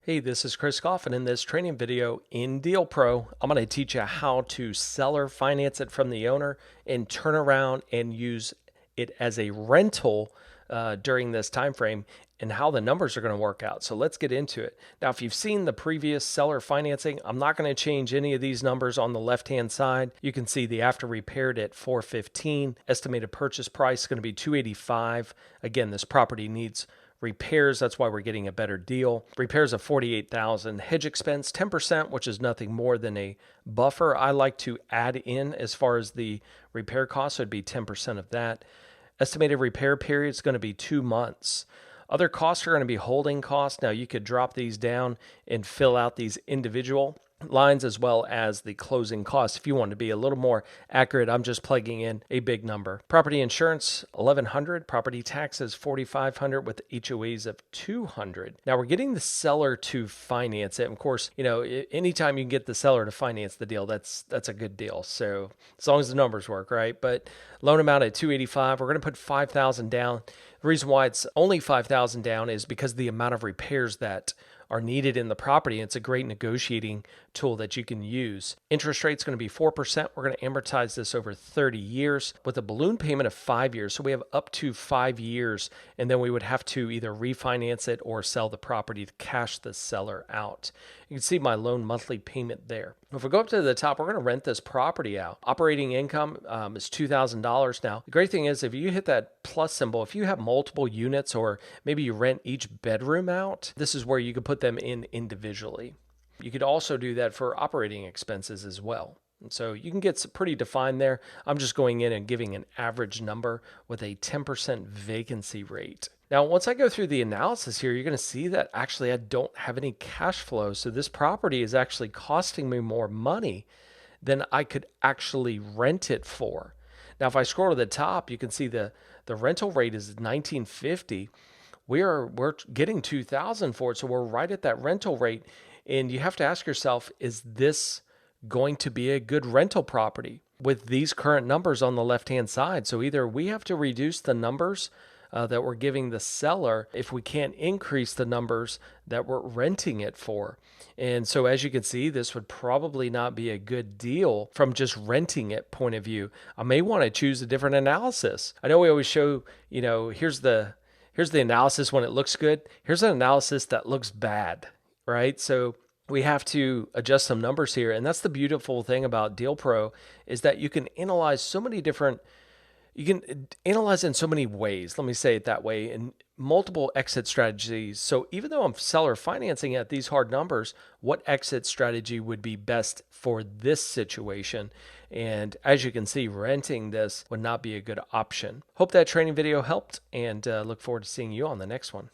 Hey, this is Chris Goff, and in this training video in REIPro, I'm going to teach you how to seller finance it from the owner and turn around and use it as a rental during this time frame and how the numbers are going to work out. So let's get into it. Now, if you've seen the previous seller financing, I'm not going to change any of these numbers on the left-hand side. You can see the after repaired at 415, estimated purchase price is going to be 285. Again, this property needs repairs, that's why we're getting a better deal. Repairs of 48,000. Hedge expense 10%, which is nothing more than a buffer I like to add in as far as the repair costs. So it'd be 10% of that. Estimated repair period is going to be 2 months. Other costs are going to be holding costs. Now you could drop these down and fill out these individual lines as well as the closing costs. If you want to be a little more accurate, I'm just plugging in a big number. Property insurance, $1,100. Property taxes, $4,500 with HOAs of $200. Now we're getting the seller to finance it. Of course, anytime you can get the seller to finance the deal, that's a good deal. So as long as the numbers work, right? But loan amount at $285. We're going to put $5,000 down. The reason why it's only $5,000 down is because the amount of repairs that are needed in the property. It's a great negotiating tool that you can use. Interest rate's going to be 4%. We're going to amortize this over 30 years with a balloon payment of 5 years. So we have up to 5 years, and then we would have to either refinance it or sell the property to cash the seller out. You can see my loan monthly payment there. If we go up to the top, we're going to rent this property out. Operating income is $2,000. Now, the great thing is if you hit that plus symbol, if you have multiple units or maybe you rent each bedroom out, this is where you could put them in individually. You could also do that for operating expenses as well. And so you can get pretty defined there. I'm just going in and giving an average number with a 10% vacancy rate. Now, once I go through the analysis here, you're going to see that actually I don't have any cash flow. So this property is actually costing me more money than I could actually rent it for. Now, if I scroll to the top, you can see the rental rate is $1,950. We're getting $2,000 for it. So we're right at that rental rate. And you have to ask yourself, is this going to be a good rental property with these current numbers on the left-hand side? So either we have to reduce the numbers that we're giving the seller if we can't increase the numbers that we're renting it for. And so as you can see, this would probably not be a good deal from just renting it point of view. I may want to choose a different analysis. I know we always show, here's the analysis when it looks good. Here's an analysis that looks bad, right? So we have to adjust some numbers here. And that's the beautiful thing about REIPro is that you can analyze in so many ways. Let me say it that way, in multiple exit strategies. So even though I'm seller financing at these hard numbers, what exit strategy would be best for this situation? And as you can see, renting this would not be a good option. Hope that training video helped, and look forward to seeing you on the next one.